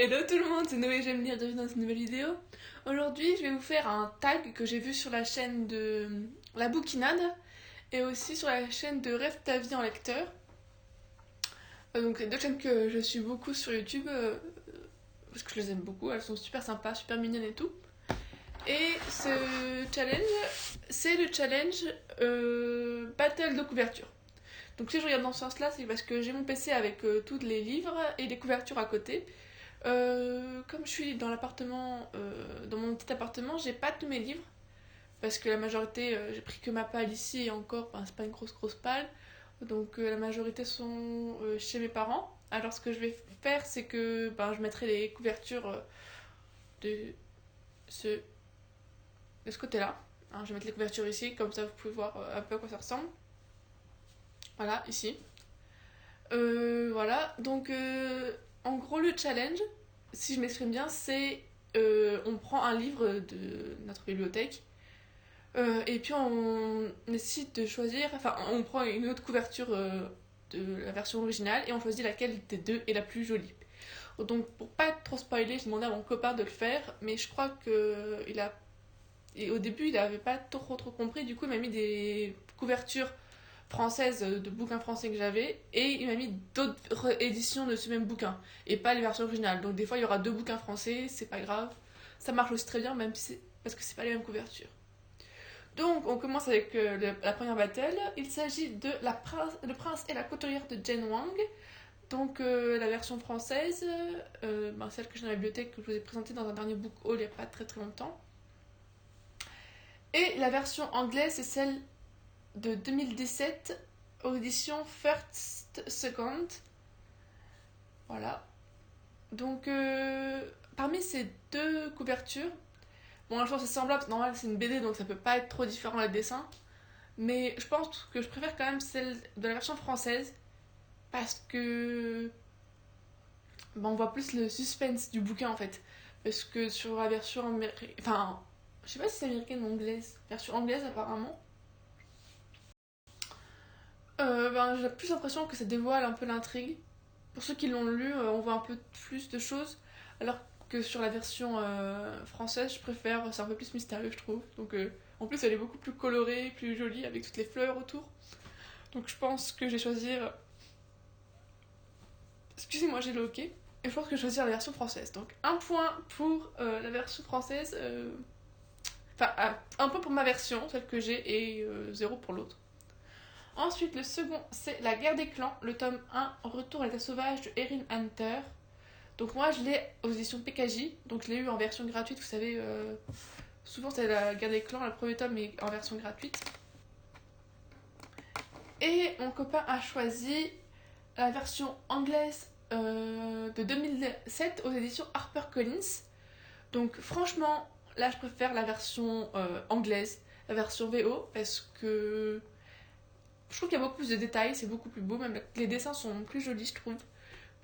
Hello tout le monde, c'est Noé, j'aime lire, bienvenue dans cette nouvelle vidéo. Aujourd'hui, je vais vous faire un tag que j'ai vu sur la chaîne de La Bouquinade et aussi sur la chaîne de Rêve ta vie en lecteur. Donc, c'est deux chaînes que je suis beaucoup sur YouTube parce que je les aime beaucoup, elles sont super sympas, super mignonnes et tout. Et ce challenge, c'est le challenge Battle de couverture. Donc, si je regarde dans ce sens-là, c'est parce que j'ai mon PC avec tous les livres et les couvertures à côté. Comme je suis dans l'appartement, dans mon petit appartement, j'ai pas tous mes livres parce que la majorité, j'ai pris que ma palle ici et encore, ben, c'est pas une grosse palle, donc la majorité sont chez mes parents. Alors ce que je vais faire, c'est que ben, je mettrai les couvertures de ce, de ce côté-là. Hein, je vais mettre les couvertures ici, comme ça vous pouvez voir un peu à quoi ça ressemble. Voilà, ici. Voilà, donc en gros le challenge, si je m'exprime bien, c'est on prend un livre de notre bibliothèque et puis on décide de choisir, enfin on prend une autre couverture de la version originale et on choisit laquelle des deux est la plus jolie. Donc pour pas trop spoiler, j'ai demandé à mon copain de le faire, mais je crois que au début il avait pas trop compris, du coup il m'a mis des couvertures française de bouquins français que j'avais et il m'a mis d'autres éditions de ce même bouquin et pas les versions originales. Donc des fois il y aura deux bouquins français, c'est pas grave. Ça marche aussi très bien même si parce que c'est pas les mêmes couvertures. Donc on commence avec la première battle. Il s'agit de Le Prince et la Couturière de Jane Wang. Donc la version française, ben, celle que j'ai dans la bibliothèque que je vous ai présentée dans un dernier book haul il y a pas très longtemps. Et la version anglaise c'est celle de 2017 aux éditions First Second. Voilà. Donc, parmi ces deux couvertures, bon, je pense que c'est semblable, normal, c'est une BD donc ça peut pas être trop différent les dessins. Mais je pense que je préfère quand même celle de la version française parce que on voit plus le suspense du bouquin en fait. Parce que sur la version américaine. Enfin, je sais pas si c'est américaine ou anglaise. Version anglaise apparemment. Ben, j'ai plus l'impression que ça dévoile un peu l'intrigue. Pour ceux qui l'ont lu, on voit un peu plus de choses, alors que sur la version française, je préfère, c'est un peu plus mystérieux, je trouve. Donc, en plus, elle est beaucoup plus colorée, plus jolie, avec toutes les fleurs autour. Donc, je pense que je vais choisir. Excusez-moi, j'ai loqué. Et je pense que je vais choisir la version française. Donc, un point pour la version française. Enfin, un point pour ma version, celle que j'ai, et zéro pour l'autre. Ensuite, le second, c'est La Guerre des clans, le tome 1, Retour à l'état sauvage de Erin Hunter. Donc moi, je l'ai aux éditions PKJ, donc je l'ai eu en version gratuite, vous savez, souvent c'est La Guerre des clans, le premier tome est en version gratuite. Et mon copain a choisi la version anglaise de 2007 aux éditions HarperCollins. Donc franchement, là je préfère la version anglaise, la version VO, parce que je trouve qu'il y a beaucoup plus de détails, c'est beaucoup plus beau, même les dessins sont plus jolis, je trouve.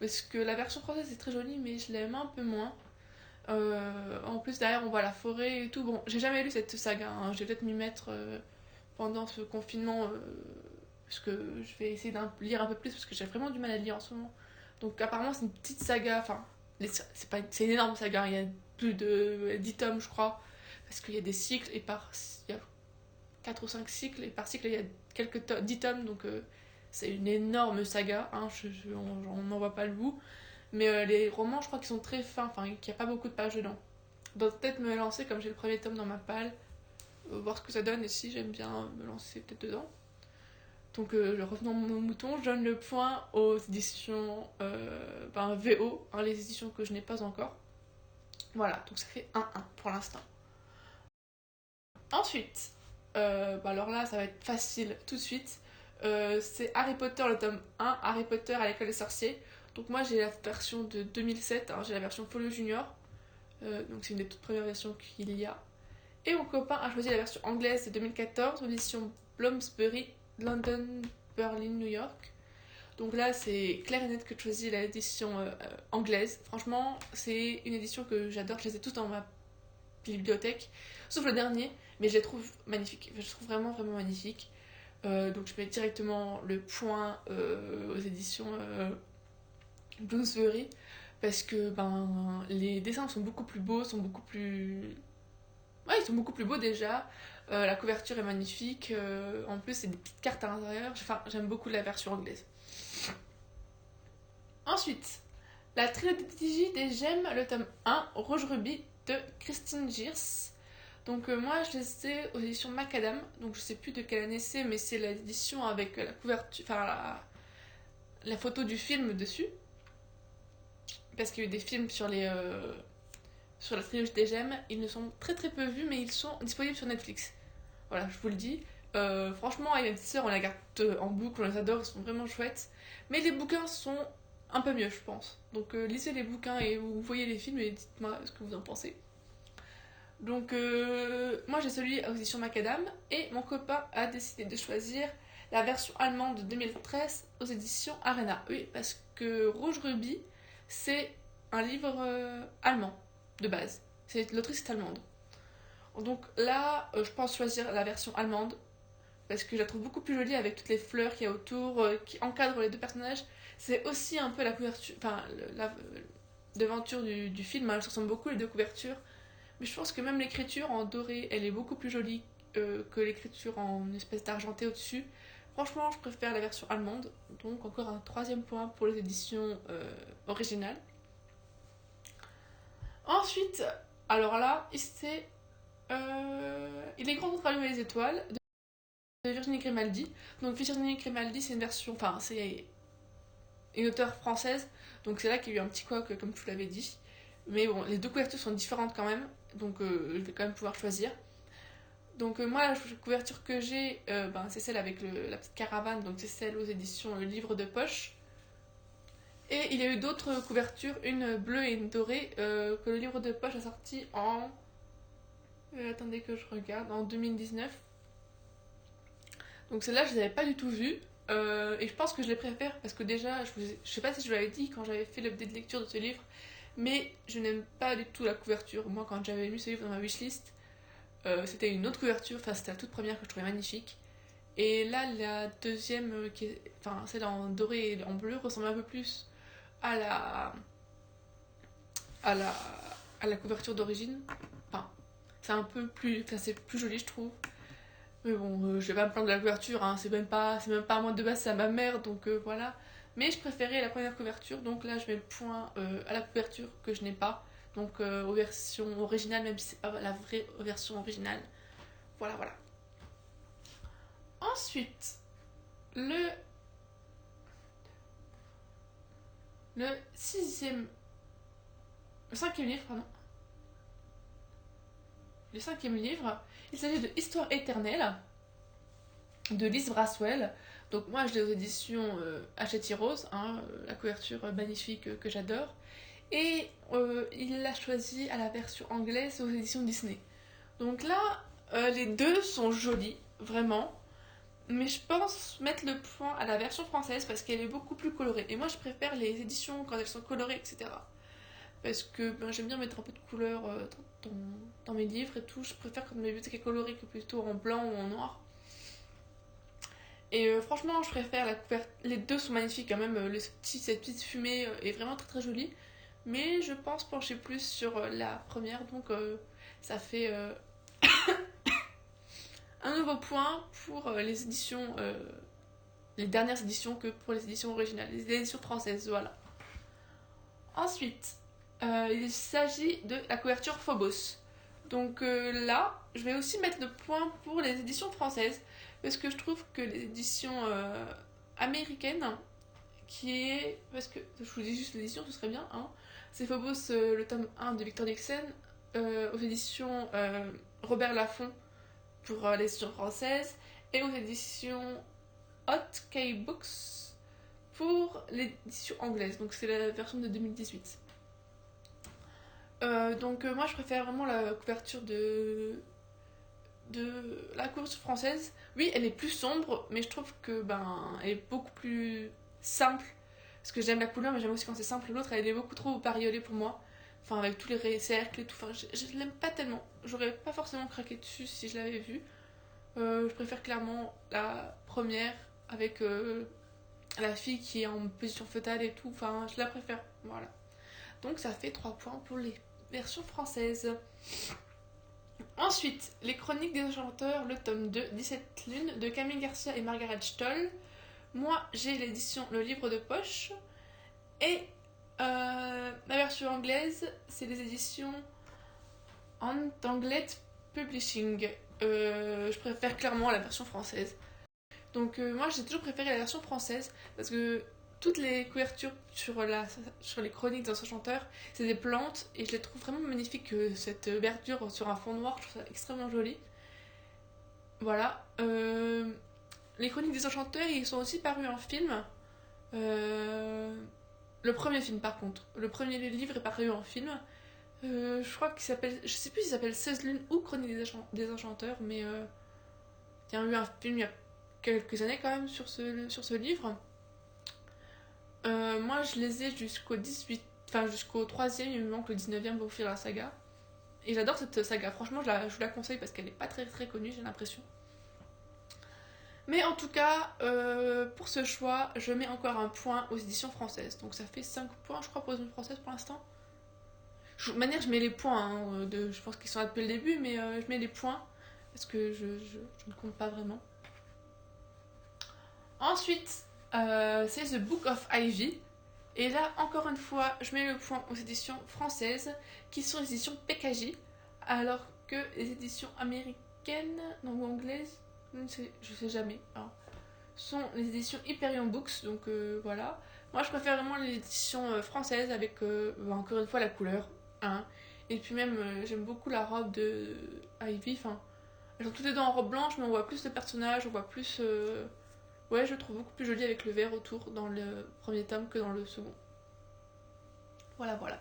Parce que la version française est très jolie, mais je l'aime un peu moins. En plus, derrière, on voit la forêt et tout. Bon, j'ai jamais lu cette saga, hein. Je vais peut-être m'y mettre pendant ce confinement, parce que je vais essayer de lire un peu plus, parce que j'ai vraiment du mal à lire en ce moment. Donc, apparemment, c'est une petite saga, enfin, c'est une énorme saga, hein. Il y a plus de 10 tomes, je crois, parce qu'il y a des cycles, et il y a 4 ou 5 cycles, et par cycle, il y a 10 tomes, donc c'est une énorme saga, hein. On n'en voit pas le bout. Mais les romans, je crois qu'ils sont très fins, enfin, qu'il n'y a pas beaucoup de pages dedans. Donc peut-être me lancer, comme j'ai le premier tome dans ma palle, voir ce que ça donne, et si j'aime bien me lancer peut-être dedans. Donc revenons à mon mouton, je donne le point aux éditions VO, hein, les éditions que je n'ai pas encore. Voilà, donc ça fait 1-1 pour l'instant. Ensuite, alors là, ça va être facile tout de suite. C'est Harry Potter, le tome 1, Harry Potter à l'école des sorciers. Donc moi j'ai la version de 2007, hein, j'ai la version Folio Junior, donc c'est une des toutes premières versions qu'il y a. Et mon copain a choisi la version anglaise de 2014, édition Bloomsbury, London, Berlin, New York. Donc là c'est clair et net que je choisis l'édition anglaise. Franchement c'est une édition que j'adore, je les ai tous dans ma bibliothèque, sauf le dernier, mais je les trouve magnifiques, je les trouve vraiment magnifiques. Donc je mets directement le point aux éditions Bloomsbury parce que les dessins sont beaucoup plus beaux, sont beaucoup plus... Ouais, ils sont beaucoup plus beaux déjà. La couverture est magnifique. En plus, c'est des petites cartes à l'intérieur. Enfin, j'aime beaucoup la version anglaise. Ensuite, la trilogie des gemmes, le tome 1, Rouge Rubis, de Christine Gears. Donc moi, je les ai aux éditions Macadam. Donc je sais plus de quelle année c'est, mais c'est l'édition avec la couverture... Enfin, la photo du film dessus. Parce qu'il y a eu des films sur sur la trilogie des gemmes. Ils ne sont très très peu vus, mais ils sont disponibles sur Netflix. Voilà, je vous le dis. Franchement, avec ma petite sœur, on la garde en boucle, on les adore, ils sont vraiment chouettes. Mais les bouquins sont un peu mieux, je pense. Donc lisez les bouquins et vous voyez les films et dites-moi ce que vous en pensez. Donc moi j'ai celui aux éditions Macadam et mon copain a décidé de choisir la version allemande de 2013 aux éditions Arena. Oui, parce que Rouge Rubis, c'est un livre allemand de base. L'autrice est allemande. Donc là, je pense choisir la version allemande parce que je la trouve beaucoup plus jolie avec toutes les fleurs qu'il y a autour qui encadrent les deux personnages. C'est aussi un peu la couverture, enfin la devanture du film, hein, elles se ressemblent beaucoup les deux couvertures. Mais je pense que même l'écriture en doré, elle est beaucoup plus jolie que l'écriture en espèce d'argenté au-dessus. Franchement, je préfère la version allemande. Donc encore un troisième point pour les éditions originales. Ensuite, alors là, c'est Il est grand pour rallumer les étoiles de Virginie Grimaldi. Donc Virginie Grimaldi, c'est une version, enfin c'est une auteure française. Donc c'est là qu'il y a eu un petit couac, comme je vous l'avais dit. Mais bon, les deux couvertures sont différentes quand même. Donc je vais quand même pouvoir choisir. Donc moi, la couverture que j'ai, c'est celle avec la petite caravane. Donc c'est celle aux éditions Le Livre de Poche. Et il y a eu d'autres couvertures, une bleue et une dorée, que Le Livre de Poche a sorti en... attendez que je regarde, en 2019. Donc celle-là, je les avais pas du tout vues. Et je pense que je les préfère parce que déjà, je sais pas si je vous l'avais dit quand j'avais fait l'update de lecture de ce livre, mais je n'aime pas du tout la couverture. Moi, quand j'avais lu ce livre dans ma wishlist, c'était une autre couverture, enfin c'était la toute première que je trouvais magnifique. Et là, la deuxième, enfin celle en doré et en bleu, ressemble un peu plus à à la, à la couverture d'origine. Enfin, c'est un peu plus, enfin c'est plus joli, je trouve. Mais bon, je vais pas me plaindre de la couverture, hein, c'est même pas à moi de base, c'est à ma mère, donc voilà. Mais je préférais la première couverture, donc là je mets le point à la couverture que je n'ai pas, donc aux versions originales, même si c'est pas la vraie version originale. Voilà, voilà. Ensuite, le, le sixième, le cinquième livre, pardon. Le cinquième livre, il s'agit de Histoire éternelle de Lise Braswell. Donc moi je l'ai aux éditions Hachette Rose, hein, la couverture magnifique que j'adore. Et il l'a choisi à la version anglaise aux éditions Disney. Donc là, les deux sont jolis, vraiment. Mais je pense mettre le point à la version française parce qu'elle est beaucoup plus colorée. Et moi je préfère les éditions quand elles sont colorées, etc. Parce que j'aime bien mettre un peu de couleur dans mes livres et tout. Je préfère quand mes bibliothèques est colorée que plutôt en blanc ou en noir. Et franchement, je préfère la couverture. Les deux sont magnifiques, quand même. Cette petite fumée est vraiment très très jolie. Mais je pense pencher plus sur la première. Donc ça fait un nouveau point pour les éditions. Les dernières éditions que pour les éditions originales. Les éditions françaises, voilà. Ensuite, il s'agit de la couverture Phobos. Donc là, je vais aussi mettre le point pour les éditions françaises. Parce que je trouve que les éditions américaines, qui est. Parce que je vous dis juste l'édition, ce serait bien, hein. C'est Phobos, le tome 1 de Victor Dixon, aux éditions Robert Laffont pour les éditions françaises, et aux éditions Hot K Books pour l'édition anglaise. Donc c'est la version de 2018. Donc moi je préfère vraiment la couverture de la couverture française. Oui, elle est plus sombre, mais je trouve que elle est beaucoup plus simple. Parce que j'aime la couleur, mais j'aime aussi quand c'est simple. L'autre, elle est beaucoup trop bariolée pour moi. Enfin, avec tous les cercles et tout. Enfin, je l'aime pas tellement. J'aurais pas forcément craqué dessus si je l'avais vu. Je préfère clairement la première avec la fille qui est en position fœtale et tout. Enfin, je la préfère. Voilà. Donc ça fait 3 points pour les versions françaises. Ensuite, Les Chroniques des Enchanteurs, le tome 2, 17 lunes, de Camille Garcia et Margaret Stoll. Moi, j'ai l'édition Le Livre de Poche. Et la version anglaise, c'est les éditions Antanglet Publishing. Je préfère clairement la version française. Donc moi, j'ai toujours préféré la version française parce que toutes les couvertures sur les chroniques des enchanteurs, c'est des plantes et je les trouve vraiment magnifiques. Cette verdure sur un fond noir, je trouve ça extrêmement joli. Voilà. Les chroniques des enchanteurs, ils sont aussi parus en film. Le premier film, par contre. Le premier livre est paru en film. Je crois qu'il s'appelle. Je sais plus s'il s'appelle 16 lunes ou Chroniques des enchanteurs, mais il y a eu un film il y a quelques années quand même sur ce livre. Moi, je les ai jusqu'au 18, enfin jusqu'au 3e, il me manque le 19e pour finir la saga. Et j'adore cette saga, franchement, je vous la conseille parce qu'elle est pas très très connue, j'ai l'impression. Mais en tout cas, pour ce choix, je mets encore un point aux éditions françaises. Donc ça fait 5 points, je crois, pour les éditions françaises pour l'instant. De toute manière, je mets les points, hein, je pense qu'ils sont là depuis le début, mais je mets les points parce que je ne compte pas vraiment. Ensuite, c'est The Book of Ivy. Et là, encore une fois, je mets le point aux éditions françaises, qui sont les éditions PKJ, alors que les éditions américaines, non, ou anglaises, je sais jamais, hein, sont les éditions Hyperion Books, donc voilà. Moi, je préfère vraiment les éditions françaises avec, encore une fois, la couleur, hein. Et puis même, j'aime beaucoup la robe de Ivy, enfin, elles sont toutes les deux en robe blanche, mais on voit plus de personnages, on voit plus... Ouais, je le trouve beaucoup plus joli avec le vert autour dans le premier tome que dans le second. Voilà, voilà.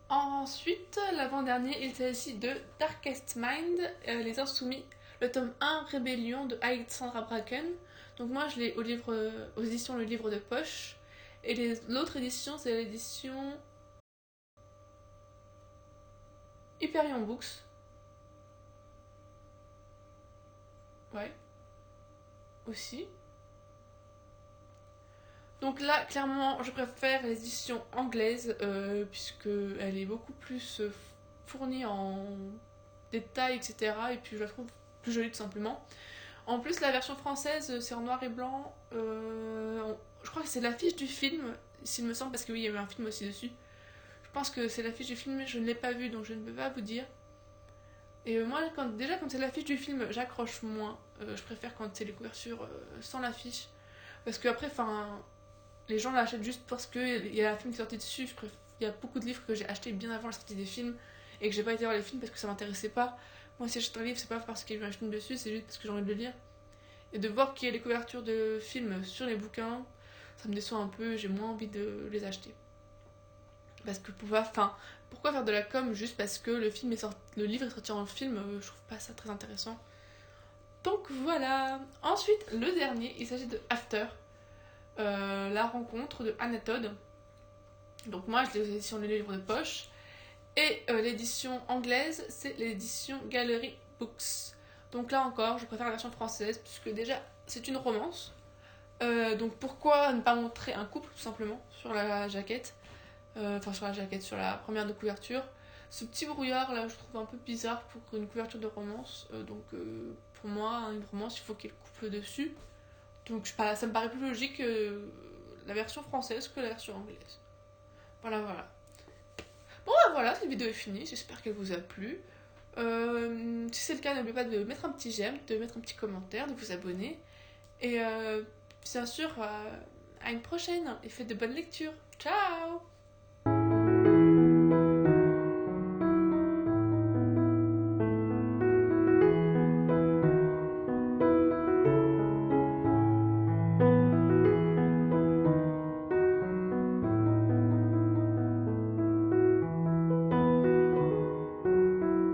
Ensuite, l'avant-dernier, il s'agit de Darkest Mind, Les Insoumis, le tome 1, Rébellion de Alexandra Bracken. Donc moi, je l'ai aux éditions Le Livre de Poche. Et l'autre édition, c'est l'édition Hyperion Books. Ouais. Aussi. Donc là, clairement, je préfère l'édition anglaise, puisqu'elle est beaucoup plus fournie en détails, etc. Et puis je la trouve plus jolie tout simplement. En plus, la version française, c'est en noir et blanc. Je crois que c'est l'affiche du film, s'il me semble, parce que oui, il y avait un film aussi dessus. Je pense que c'est l'affiche du film, mais je ne l'ai pas vue, donc je ne peux pas vous dire. Et moi, quand c'est l'affiche du film, j'accroche moins. Je préfère quand c'est les couvertures sans l'affiche. Parce que après, les gens l'achètent juste parce qu'il y a un film qui est sorti dessus. Il y a beaucoup de livres que j'ai achetés bien avant la sortie des films et que j'ai pas été voir les films parce que ça m'intéressait pas. Moi, si j'achète un livre, c'est pas parce qu'il y a eu un film dessus, c'est juste parce que j'ai envie de le lire. Et de voir qu'il y a les couvertures de films sur les bouquins, ça me déçoit un peu, j'ai moins envie de les acheter. Parce que pourquoi faire de la com juste parce que le livre est sorti en film, je trouve pas ça très intéressant. Donc voilà. Ensuite, le dernier, il s'agit de After. La rencontre de Anna Todd. Donc moi, je l'ai aux éditions Le Livre de Poche. Et l'édition anglaise, c'est l'édition Gallery Books. Donc là encore, je préfère la version française, puisque déjà, c'est une romance. Donc pourquoi ne pas montrer un couple, tout simplement, sur la jaquette. Sur la première de couverture. Ce petit brouillard là, je trouve un peu bizarre pour une couverture de romance. Pour moi, une romance, il faut qu'il y ait le couple dessus. Donc ça me paraît plus logique la version française que la version anglaise. Voilà, voilà. Bon, bah voilà, cette vidéo est finie. J'espère qu'elle vous a plu. Si c'est le cas, n'oubliez pas de mettre un petit j'aime, de mettre un petit commentaire, de vous abonner. Et bien sûr, à une prochaine. Et faites de bonnes lectures. Ciao!